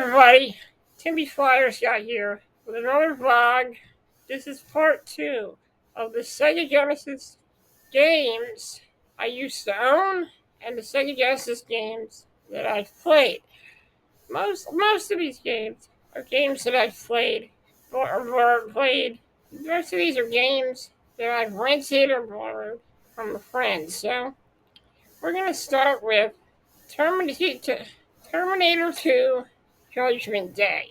everybody, Timmy Flyers got here with another vlog. This is part 2 of the Sega Genesis games I used to own and the Sega Genesis games that I've played. Most of these games are games that I've played or played. Most of these are games that I've rented or borrowed from a friend. So we're gonna start with Terminator 2 Judgment Day.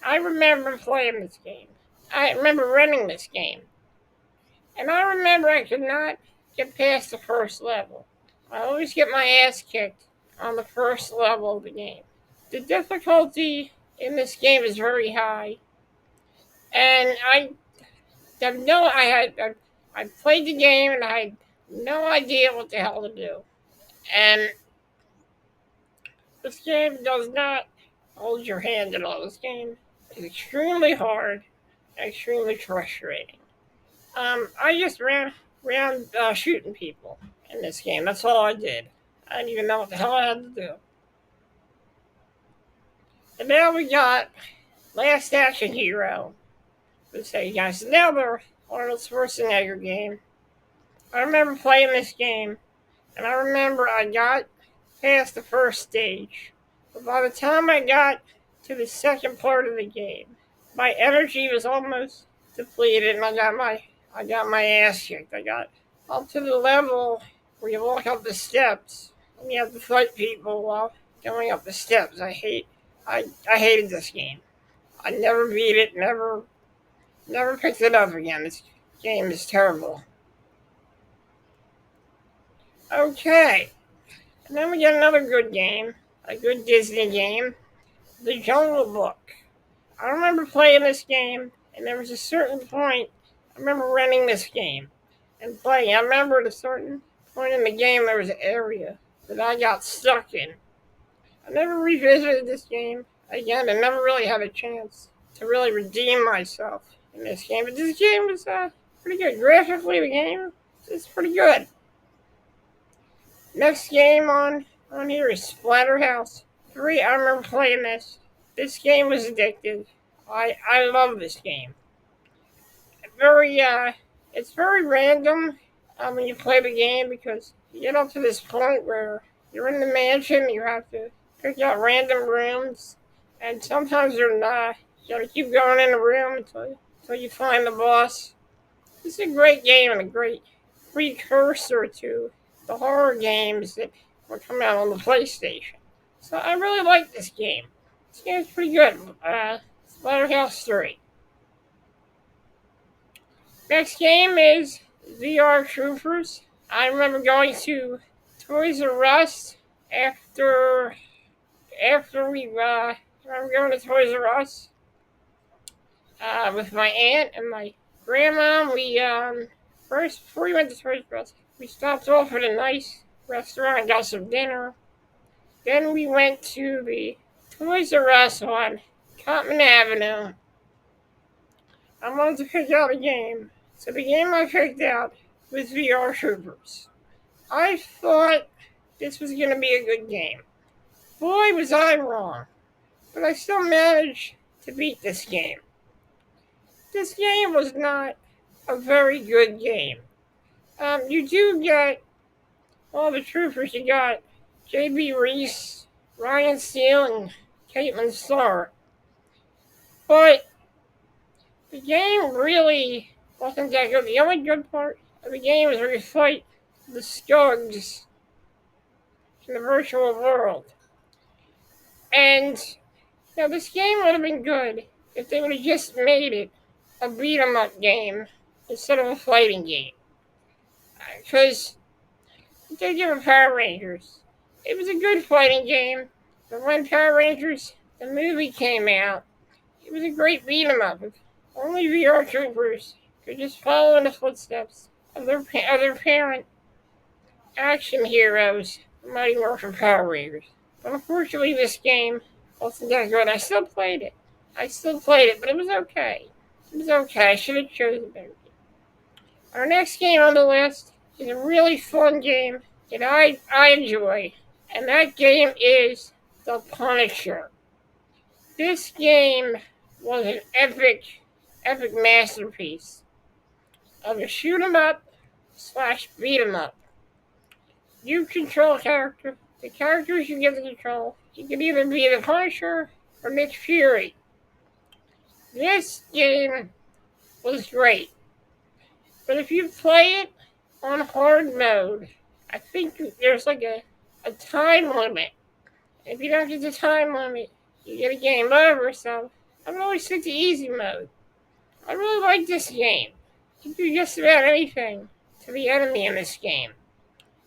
I remember playing this game. I remember renting this game. And I remember I could not get past the first level. I always get my ass kicked on the first level of the game. The difficulty in this game is very high. And I played the game and I had no idea what the hell to do. And this game does not hold your hand at all. This game is extremely hard and extremely frustrating. I just ran around shooting people in this game. That's all I did. I didn't even know what the hell I had to do. And now we got Last Action Hero. Let's say, guys, another Arnold Schwarzenegger game. I remember playing this game, and I remember I got past the first stage. But by the time I got to the second part of the game, my energy was almost depleted, and I got my ass kicked. I got up to the level where you walk up the steps and you have to fight people while going up the steps. I hated this game. I never beat it. Never picked it up again. This game is terrible. Okay. And then we get another good game, a good Disney game, The Jungle Book. I remember playing this game, and there was a certain point, I remember renting this game and playing. I remember at a certain point in the game, there was an area that I got stuck in. I never revisited this game again. I never really had a chance to really redeem myself in this game. But this game was pretty good. Graphically, the game is pretty good. Next game on here is Splatterhouse 3. I remember playing this. This game was addictive. I love this game. It's very random when you play the game because you get up to this point where you're in the mansion. You have to pick out random rooms, and sometimes they're not. You gotta keep going in the room until you find the boss. This is a great game and a great precursor to the horror games that were coming out on the PlayStation. So I really like this game. This game's pretty good. Splatterhouse 3. Next game is VR Troopers. I remember going to Toys R Us after we I remember going to Toys R Us with my aunt and my grandma. We first before we went to Toys R Us, we stopped off at a nice restaurant and got some dinner. Then we went to the Toys R Us on Cotman Avenue. I wanted to pick out a game. So the game I picked out was VR Troopers. I thought this was going to be a good game. Boy, was I wrong. But I still managed to beat this game. This game was not a very good game. You do get all the troopers. You got J.B. Reese, Ryan Steele, and Caitlin Starr. But the game really wasn't that good. The only good part of the game is where you fight the Skugs in the virtual world. And this game would have been good if they would have just made it a beat-em-up game instead of a fighting game. Because they give Power Rangers. It was a good fighting game, but when Power Rangers, the movie, came out, it was a great beat-em-up. Only VR Troopers could just follow in the footsteps of their parent action heroes, Mighty Morphin Power Rangers. But unfortunately, this game wasn't that good. I still played it, but it was okay. I should have chosen a better game. Our next game on the list is a really fun game that I enjoy, and that game is The Punisher. This game was an epic masterpiece of a shoot 'em up / beat 'em up. You control a character. The characters you get to control. You can either be the Punisher or Nick Fury. This game was great. But if you play it on hard mode, I think there's like a time limit. If you don't get the time limit, you get a game over. So I really stick to easy mode. I really like this game. You can do just about anything to the enemy in this game.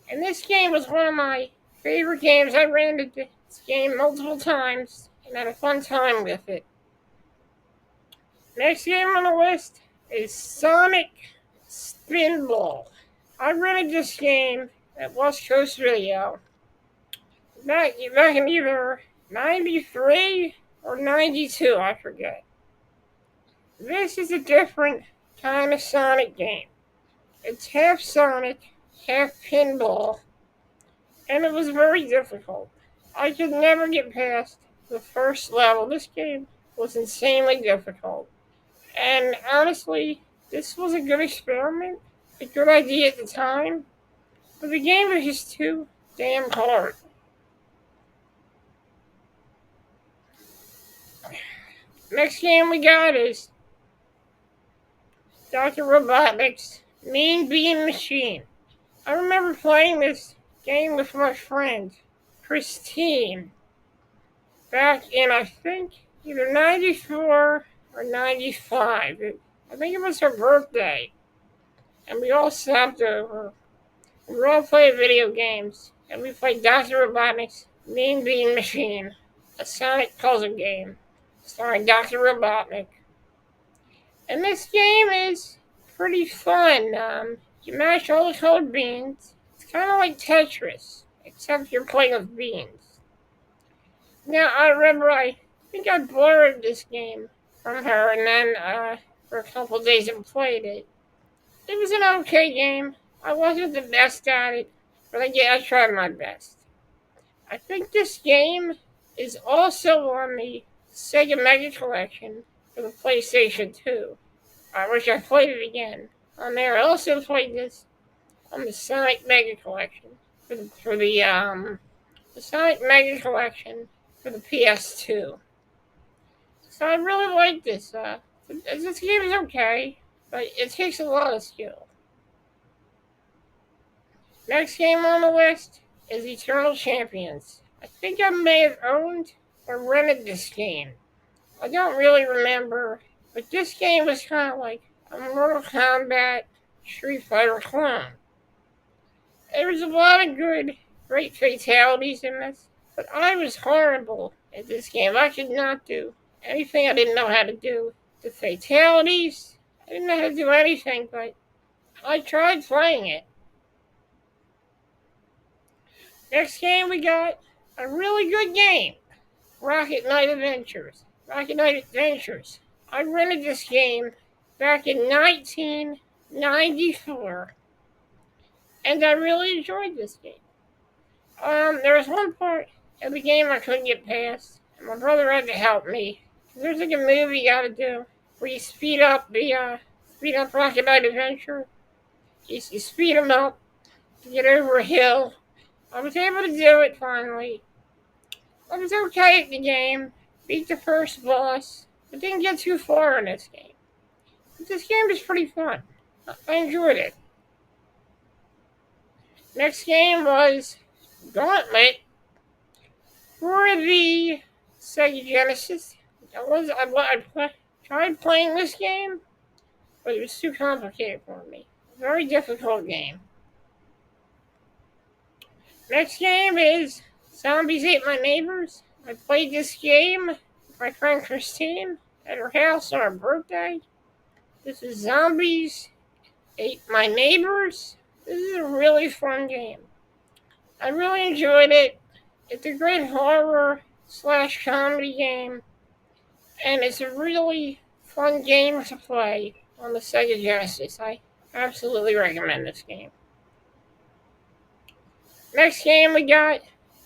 And this game was one of my favorite games. I ran this game multiple times and had a fun time with it. Next game on the list is Sonic Spinball. I rented this game at West Coast Video back in either 93 or 92, I forget. This is a different kind of Sonic game. It's half Sonic, half pinball, and it was very difficult. I could never get past the first level. This game was insanely difficult. And honestly, this was a good experiment, a good idea at the time, but the game was just too damn hard. Next game we got is Dr. Robotnik's Mean Bean Machine. I remember playing this game with my friend, Christine, back in, I think, either 94 or 95. I think it was her birthday. And we all sat over. We were all playing video games. And we played Dr. Robotnik's Mean Bean Machine, a Sonic puzzle game starring Dr. Robotnik. And this game is pretty fun. You mash all the colored beans. It's kind of like Tetris, except you're playing with beans. Now, I remember I think I borrowed this game from her, and then for a couple of days and played it. It was an okay game. I wasn't the best at it, but I tried my best. I think this game is also on the Sega Mega Collection for the PlayStation 2. I wish I played it again on there. I also played this on the Sonic Mega Collection for the Sonic Mega Collection for the PS2. So I really like this. This game is okay, but it takes a lot of skill. Next game on the list is Eternal Champions. I think I may have owned or rented this game. I don't really remember, but this game was kind of like a Mortal Kombat Street Fighter clone. There was a lot of great fatalities in this, but I was horrible at this game. I could not do anything I didn't know how to do. The fatalities, I didn't know how to do anything, but I tried playing it. Next game we got a really good game, Rocket Knight Adventures. Rocket Knight Adventures. I rented this game back in 1994, and I really enjoyed this game. There was one part of the game I couldn't get past, and my brother had to help me. There's like a movie you gotta do where you speed up Rocket Knight Adventure. You speed him up to get over a hill. I was able to do it finally. I was okay at the game. Beat the first boss, but didn't get too far in this game. But this game is pretty fun. I enjoyed it. Next game was Gauntlet for the Sega Genesis. I tried playing this game, but it was too complicated for me. Very difficult game. Next game is Zombies Ate My Neighbors. I played this game with my friend Christine at her house on her birthday. This is Zombies Ate My Neighbors. This is a really fun game. I really enjoyed it. It's a great horror / comedy game. And it's a really fun game to play on the Sega Genesis. I absolutely recommend this game. Next game we got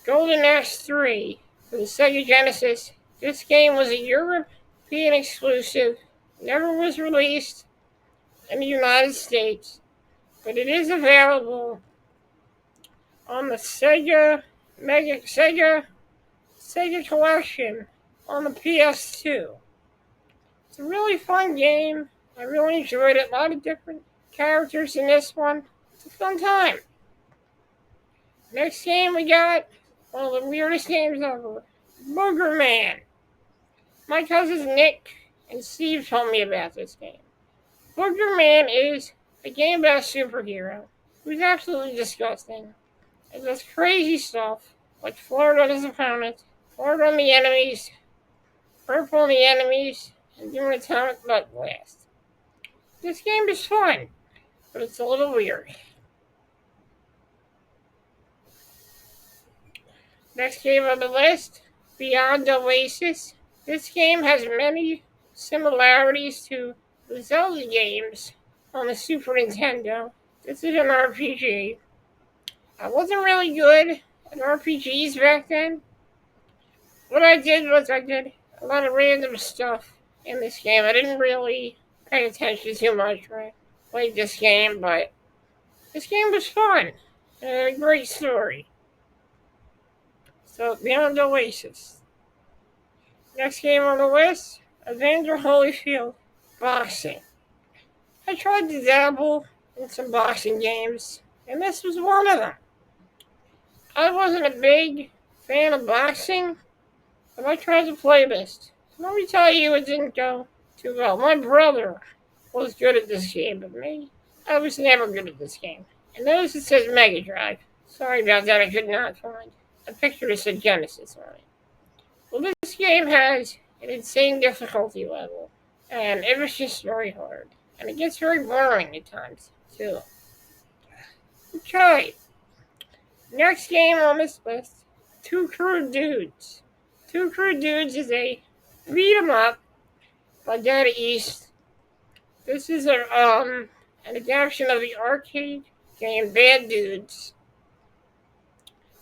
Golden Axe 3 for the Sega Genesis This game was a European exclusive, never was released in the United States, but it is available on the Sega Collection on the PS2. It's a really fun game. I really enjoyed it. A lot of different characters in this one. It's a fun time. Next game we got one of the weirdest games ever. Booger Man. My cousins Nick and Steve told me about this game. Booger Man is a game about a superhero who's absolutely disgusting. It does crazy stuff, like flirt on his opponent, flirt on the enemies, purple on the enemies, and do an atomic butt blast. This game is fun, but it's a little weird. Next game on the list, Beyond Oasis. This game has many similarities to the Zelda games on the Super Nintendo. This is an RPG. I wasn't really good at RPGs back then. What I did was I did a lot of random stuff in this game. I didn't really pay attention too much when I played this game, but this game was fun and a great story. So, Beyond Oasis. Next game on the list, Evander Holyfield, boxing. I tried to dabble in some boxing games, and this was one of them. I wasn't a big fan of boxing, but I tried to play this. Let me tell you, it didn't go too well. My brother was good at this game, but me, I was never good at this game. And notice it says Mega Drive. Sorry about that, I could not find a picture that said Genesis on it. Well, this game has an insane difficulty level, and it was just very hard. And it gets very boring at times, too. Okay. Next game on this list, Two Crude Dudes. Two Crude Dudes is a beat 'em up by Data East. This is an adaptation of the arcade game Bad Dudes.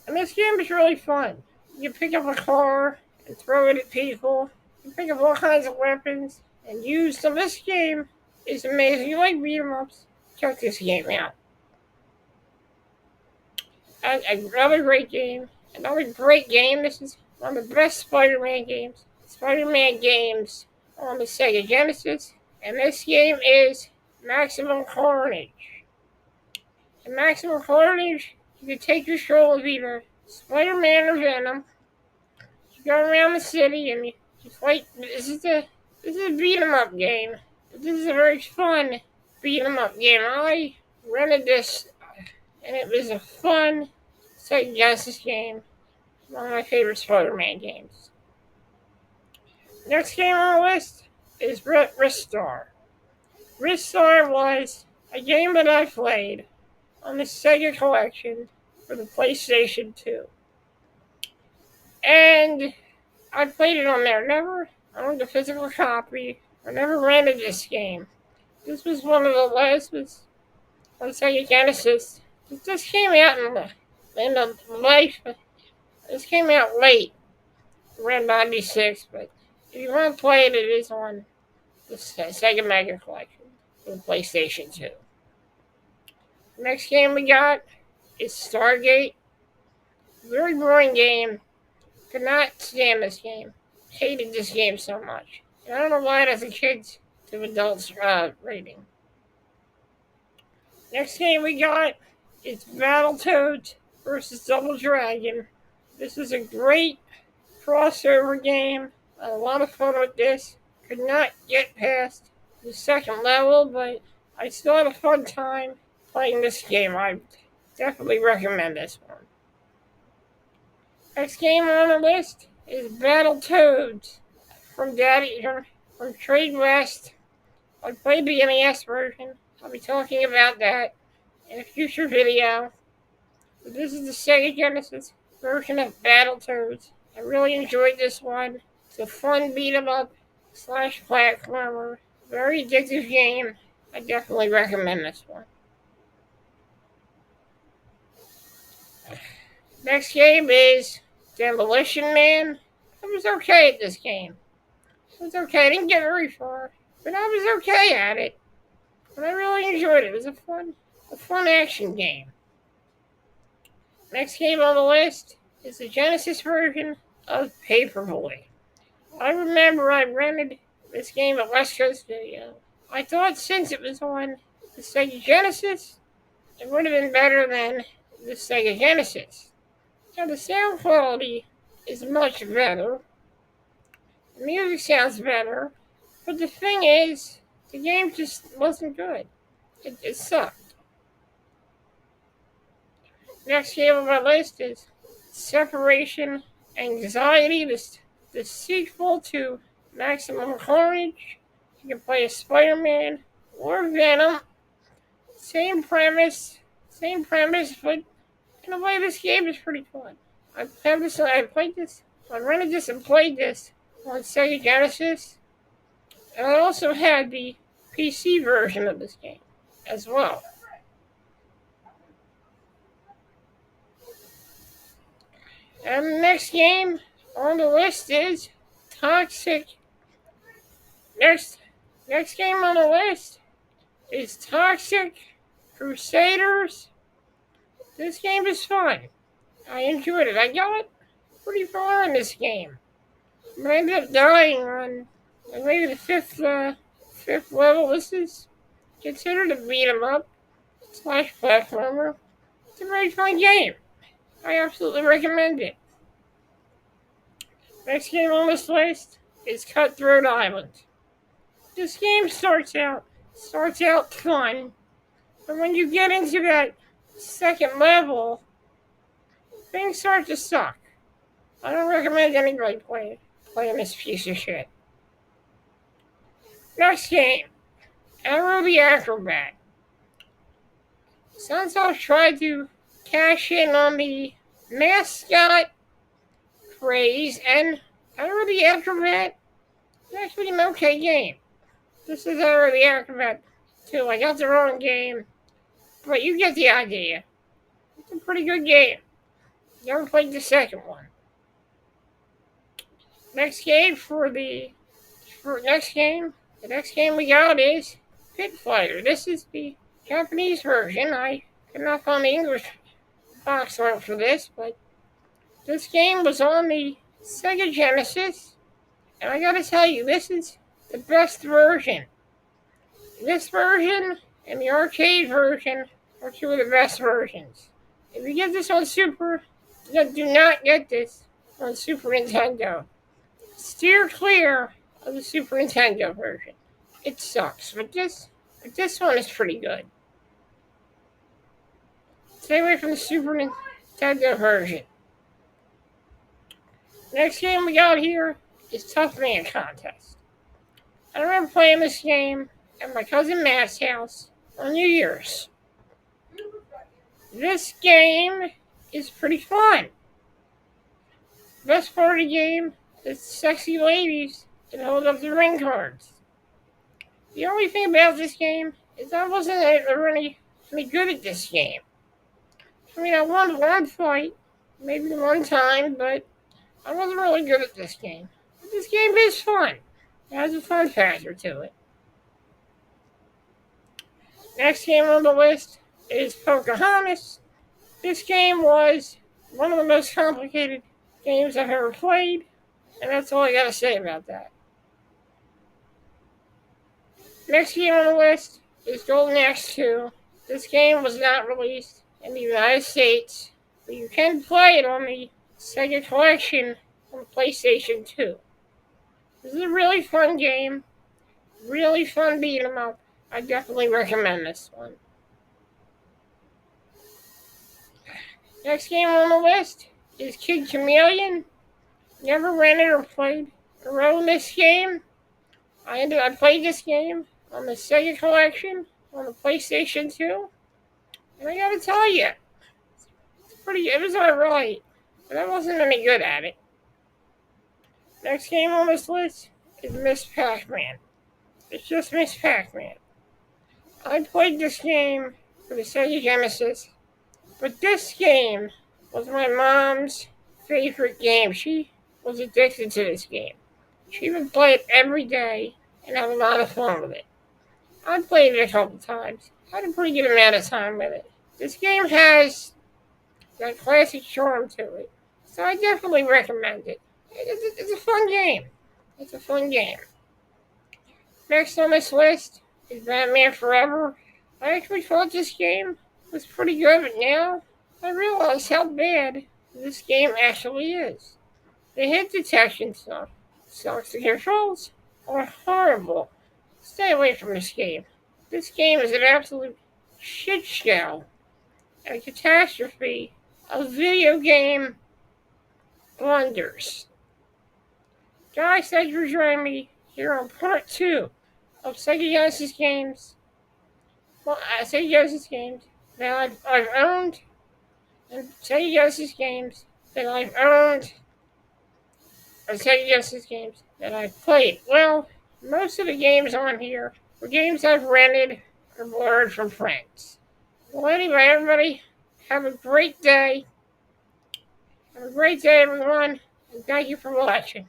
And this game is really fun. You pick up a car and throw it at people. You pick up all kinds of weapons and use them. This game is amazing. You like beat 'em ups? Check this game out. Another great game. Another great game. This is one of the best Spider-Man games. Spider-Man games on the Sega Genesis. And this game is Maximum Carnage. In Maximum Carnage, you can take control of either Spider-Man or Venom. You go around the city and you fight. This is a beat 'em up game. This is a very fun beat 'em up game. I rented this, and it was a fun Sega Genesis game. One of my favorite Spider-Man games. Next game on the list is Ristar. Ristar was a game that I played on the Sega Collection for the PlayStation 2. And I played it on there. Never owned a physical copy. I never rented this game. This was one of the last ones on Sega Genesis. This came out in the life. This came out late, around 96, but if you want to play it, it is on the Sega Mega Collection for the PlayStation 2. The next game we got is Stargate. Very boring game. Could not stand this game. Hated this game so much. And I don't know why it has a kids to adults rating. Next game we got is Battletoads versus Double Dragon. This is a great crossover game. I had a lot of fun with this. Could not get past the second level, but I still had a fun time playing this game. I definitely recommend this one. Next game on the list is Battletoads from Trade West. I played the NES version. I'll be talking about that in a future video. But this is the Sega Genesis version of Battletoads. I really enjoyed this one. It's a fun beat 'em up / platformer. Very addictive game. I definitely recommend this one. Next game is Demolition Man. I'm was okay at this game. It was okay. I didn't get very far, but I was okay at it. And I really enjoyed it. It was a fun action game. Next game on the list is the Genesis version of Paperboy. I remember I rented this game at West Coast Video. I thought since it was on the Sega Genesis, it would have been better than the Sega Genesis. Now the sound quality is much better. The music sounds better. But the thing is, the game just wasn't good. It sucked. Next game on my list is Separation Anxiety, the sequel to Maximum Carnage. You can play as Spider-Man or Venom. Same premise, but in a way this game is pretty fun. I rented this and played this on Sega Genesis. And I also had the PC version of this game as well. And the next game on the list is Toxic. Next game on the list is Toxic Crusaders. This game is fun. I enjoyed it. I got pretty far in this game. But I ended up dying on maybe the fifth level. This is considered a beat 'em up / platformer. It's a very fun game. I absolutely recommend it. Next game on this list is Cutthroat Island. This game starts out fun, but when you get into that second level, things start to suck. I don't recommend anybody playing this piece of shit. Next game, Arrow the Acrobat. Sunsoft tried to cash in on the mascot craze, and Arrow the Acrobat is actually an okay game. This is Arrow the Acrobat 2. I got the wrong game, but you get the idea. It's a pretty good game. Never played the second one. The next game we got is Pit Fighter. This is the Japanese version. I could not find the English box art for this, but this game was on the Sega Genesis, and I gotta tell you, this is the best version. This version and the arcade version are two of the best versions. If you get this on do not get this on Super Nintendo. Steer clear of the Super Nintendo version. It sucks, but this one is pretty good. Stay away from the Super Nintendo version. Next game we got here is Tough Man Contest. I remember playing this game at my cousin Matt's house on New Year's. This game is pretty fun. Best part of the game is sexy ladies that hold up the ring cards. The only thing about this game is I wasn't really good at this game. I mean, I won one fight, maybe one time, but I wasn't really good at this game. But this game is fun. It has a fun factor to it. Next game on the list is Pocahontas. This game was one of the most complicated games I've ever played, and that's all I gotta say about that. Next game on the list is Golden Axe 2. This game was not released in the United States, but you can play it on the Sega Collection on PlayStation 2. This is a really fun game, really fun beat 'em up. I definitely recommend this one. Next game on the list is Kid Chameleon. Never rented or played around this game. I played this game on the Sega Collection on the PlayStation 2. And I gotta tell you, it was alright, but I wasn't any good at it. Next game on this list is Miss Pac-Man. It's just Miss Pac-Man. I played this game for the Sega Genesis, but this game was my mom's favorite game. She was addicted to this game. She would play it every day and have a lot of fun with it. I played it a couple times. I had a pretty good amount of time with it. This game has that classic charm to it, so I definitely recommend it. It's a fun game. It's a fun game. Next on this list is Batman Forever. I actually thought this game was pretty good, but now I realize how bad this game actually is. The hit detection stuff sucks. The controls are horrible. Stay away from this game. This game is an absolute shit show and a catastrophe of video game blunders. Guys, thank you for joining me here on part 2 of Sega Genesis games. Well, Sega Genesis games that I've owned, and Sega Genesis games that I've owned, and Sega Genesis games that I've played. Well, most of the games on here were games I've rented or borrowed from friends. Well, anyway, everybody, have a great day. Have a great day, everyone, and thank you for watching.